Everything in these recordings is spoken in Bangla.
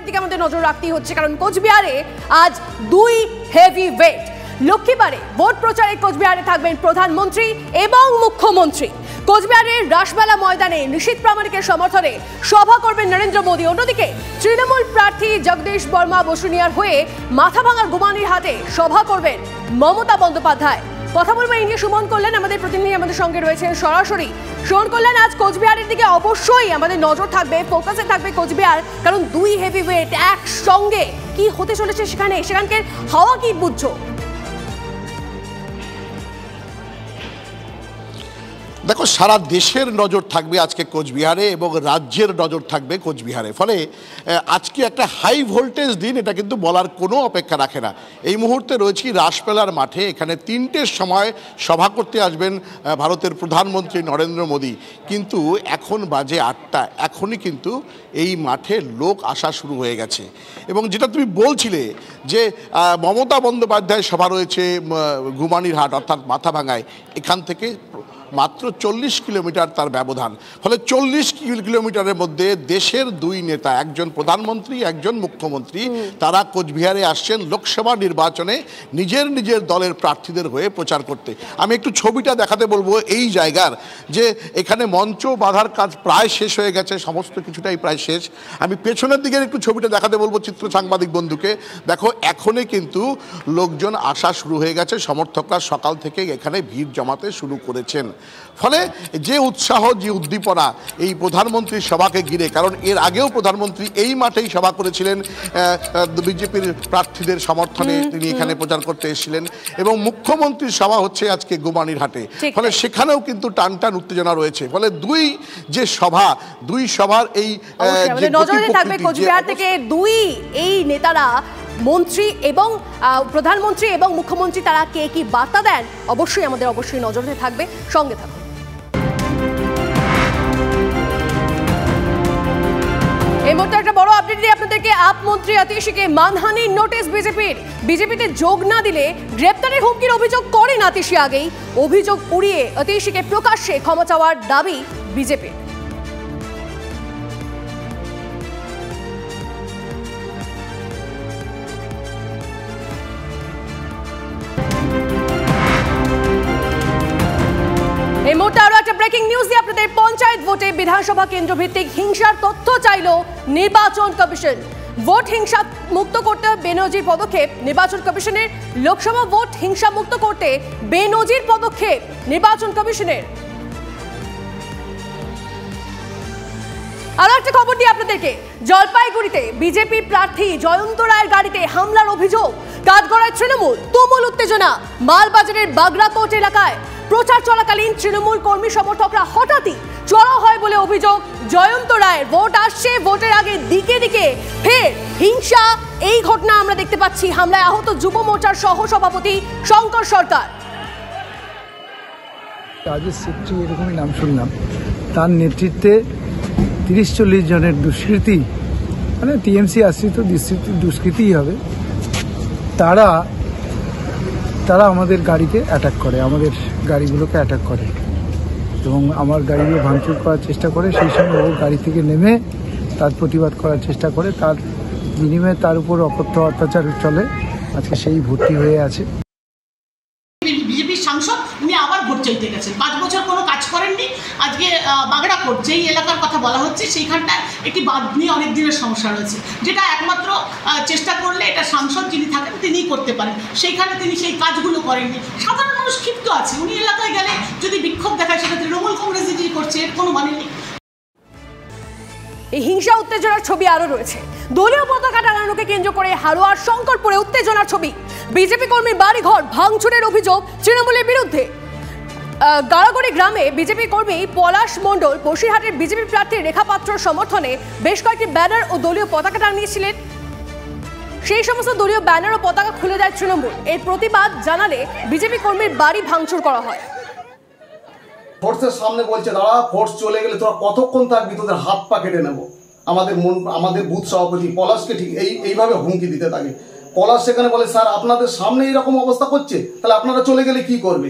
দিকে আমাদের নজর রাখতেই হচ্ছে, কারণ কোচবিহারে আজ দুই হেভি ওয়েট। লক্ষ্মীবারে ভোট প্রচারে কোচবিহারে থাকবেন প্রধানমন্ত্রী এবং মুখ্যমন্ত্রী। কোচবিহারের রাসমেলা ময়দানে নিশীথ প্রামাণিকের সমর্থনে সভা করবেন নরেন্দ্র মোদী। অন্যদিকে তৃণমূল প্রার্থী জগদীশ বর্মা বসুনিয়ার হয়ে মাথাভাঙার গুমানির হাটে সভা করবেন মমতা বন্দ্যোপাধ্যায়। কথা বলবো এই নিয়ে সুমন কল্যাণ আমাদের প্রতিনিধি আমাদের সঙ্গে রয়েছেন সরাসরি। সুমন কল্যাণ, আজ কোচবিহারের দিকে অবশ্যই আমাদের নজর থাকবে, ফোকাসে থাকবে কোচবিহার, কারণ দুই হেভি ওয়েট একসঙ্গে। কি হতে চলেছে সেখানকার হাওয়া কি বুঝছো? দেখো, সারা দেশের নজর থাকবে আজকে কোচবিহারে এবং রাজ্যের নজর থাকবে কোচবিহারে। ফলে আজকে একটা হাই ভোল্টেজ দিন, এটা কিন্তু বলার কোনো অপেক্ষা রাখে না। এই মুহূর্তে রয়েছি রাসমেলার মাঠে। এখানে 3টের সময় সভা করতে আসবেন ভারতের প্রধানমন্ত্রী নরেন্দ্র মোদী, কিন্তু এখন বাজে 8টা। এখনই কিন্তু এই মাঠে লোক আসা শুরু হয়ে গেছে। এবং যেটা তুমি বলছিলে যে মমতা বন্দ্যোপাধ্যায় সভা রয়েছে গুমানির হাট অর্থাৎ মাথাভাঙায়, এখান থেকে মাত্র 40 কিলোমিটার তার ব্যবধান। ফলে 40 কিলোমিটারের মধ্যে দেশের দুই নেতা, একজন প্রধানমন্ত্রী একজন মুখ্যমন্ত্রী, তারা কোচবিহারে আসছেন লোকসভা নির্বাচনে নিজের দলের প্রার্থীদের হয়ে প্রচার করতে। আমি একটু ছবিটা দেখাতে বলবো এই জায়গার, যে এখানে মঞ্চ বাঁধার কাজ প্রায় শেষ হয়ে গেছে, সমস্ত কিছুটাই প্রায় শেষ। আমি পেছনের দিকের একটু ছবিটা দেখাতে বলবো চিত্র সাংবাদিক বন্ধুকে। দেখো, এখনই কিন্তু লোকজন আসা শুরু হয়ে গেছে, সমর্থকরা সকাল থেকে এখানে ভিড় জমাতে শুরু করেছেন। ফলে যে উৎসাহ, যে উদ্দীপনা এই প্রধানমন্ত্রীর সভাকে ঘিরে, কারণ এর আগেও প্রধানমন্ত্রী এই মাঠেই সভা করেছিলেন, বিজেপির প্রার্থীদের সমর্থনে তিনি এখানে প্রচার করতে এসেছিলেন, এবং মুখ্যমন্ত্রীর সভা হচ্ছে আজকে গুমানির হাটে। ফলে সেখানেও কিন্তু টান উত্তেজনা রয়েছে। ফলে দুই সভার এই নজরে থাকবে কোচবিহার থেকে দুই এই নেতারা, মন্ত্রী এবং প্রধানমন্ত্রী এবং মুখ্যমন্ত্রী, তারা কে কি বার্তা দেন অবশ্যই নজরে থাকবে। সঙ্গে থাকুন। এই মুহূর্তে একটা বড় আপডেট দিয়ে আপনাদেরকে। আপ মন্ত্রী আতিশিকে মানহানির নোটিশ বিজেপিতে যোগ না দিলে গ্রেপ্তারের হুমকির অভিযোগ করেন আতিশি। আগেই অভিযোগ উড়িয়ে আতিশিকে প্রকাশ্যে ক্ষমা চাওয়ার দাবি বিজেপির। এই মুহূর্তে আরো একটা ব্রেকিং নিউজ দিয়ে আপনাদের। পঞ্চায়েত ভোটে বিধানসভা কেন্দ্র ভিত্তিক হিংসার তথ্য চাইল নির্বাচন কমিশন। ভোট হিংসা মুক্ত করতে বেনজির পদক্ষেপ নির্বাচন কমিশনের। লোকসভা ভোট হিংসা মুক্ত করতে বেনজির পদক্ষেপ নির্বাচন কমিশনের। আরো একটা খবর দিয়ে আপনাদেরকে। জলপাইগুড়িতে বিজেপি প্রার্থী জয়ন্ত রায়ের গাড়িতে হামলার অভিযোগ। কাঠগড়ায় তৃণমূল, তুমুল উত্তেজনা মালবাজারের বাগরাকোট এলাকায়। প্রচার চলাকালীন তৃণমূল কর্মী সমর্থকরা হঠাৎই চড়াও হয় বলে অভিযোগ জয়ন্ত রায়ের। ভোট আসছে, ভোটের আগে দিকে দিকে ফের হিংসা। এই ঘটনা আমরা দেখতে পাচ্ছি। হামলায় আহত যুব মোর্চার সহ সভাপতি শঙ্কর সরকার। রাজেশ সেট্টি এরকমই নাম শুনলাম, তার নেতৃত্বে 30-40 জনের দুষ্কৃতী, মানে টিএমসি আশ্রিত দুষ্কৃতিই হবে, তারা আমাদের গাড়িকে অ্যাটাক করে, আমাদের গাড়িগুলোকে অ্যাটাক করে এবং আমার গাড়িগুলো ভাঙচুর করার চেষ্টা করে। সেই সময় ও গাড়ি থেকে নেমে তার প্রতিবাদ করার চেষ্টা করে, তার বিনিময়ে তার উপর অকথ্য অত্যাচার চলে। আজকে সেই ভর্তি হয়ে আছে। বিজেপির সাংসদ উনি আবার ভোট চাইতে গেছেন, 5 বছর কোনো কাজ করেননি। আজকে বাগড়াকোট যেই এলাকার কথা বলা হচ্ছে, সেইখানটায় একটি বাঁধ নিয়ে অনেক দিনের সমস্যা রয়েছে, যেটা একমাত্র চেষ্টা করলে এটা সাংসদ যিনি থাকেন তিনিই করতে পারেন। সেইখানে তিনি সেই কাজগুলো করেননি। সাধারণ মানুষ ক্ষিপ্ত আছে। উনি এলাকায় গেলে যদি বিক্ষোভ দেখায়, সেটা তৃণমূল কংগ্রেস যিনি করছে, এর কোনো মানে নেই। এই হিংসা উত্তেজনার ছবি আরো রয়েছে। দলীয় পতাকা টানানোকে কেন্দ্র করে হারোয়ার শঙ্করপুরে উত্তেজনার ছবি। বিজেপি কর্মীর বাড়িঘর ভাঙচুরের অভিযোগ তৃণমূলের বিরুদ্ধে। গাড়াগড়ি গ্রামে বিজেপি কর্মী পলাশ মণ্ডল বসিরহাটের বিজেপি প্রার্থী রেখা পাত্রর সমর্থনে বেশ কয়েকটি ব্যানার ও দলীয় পতাকা টানিয়েছিলেন। সেই সমস্ত দলীয় ব্যানার ও পতাকা খুলে দেয় তৃণমূল। এর প্রতিবাদ জানালে বিজেপি কর্মীর বাড়ি ভাঙচুর করা হয়। ফোর্সের সামনে বলছে, দাঁড়া, ফোর্স চলে গেলে তোরা কতক্ষণ থাকবি, তোদের হাত পা কেটে নেবো। আমাদের বুথ সভাপতি পলাশকে ঠিক এইভাবে হুমকি দিতে থাকে। পলাশ সেখানে বলে, স্যার আপনাদের সামনে এইরকম অবস্থা করছে, তাহলে আপনারা চলে গেলে কি করবে?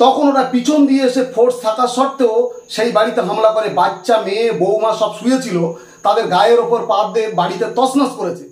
তখন ওরা পিছন দিয়ে এসে ফোর্স থাকা সত্ত্বেও সেই বাড়িতে হামলা করে। বাচ্চা, মেয়ে, বৌমা সব শুয়েছিল, তাদের গায়ের ওপর পা দিয়ে বাড়িতে তছনছ করেছে।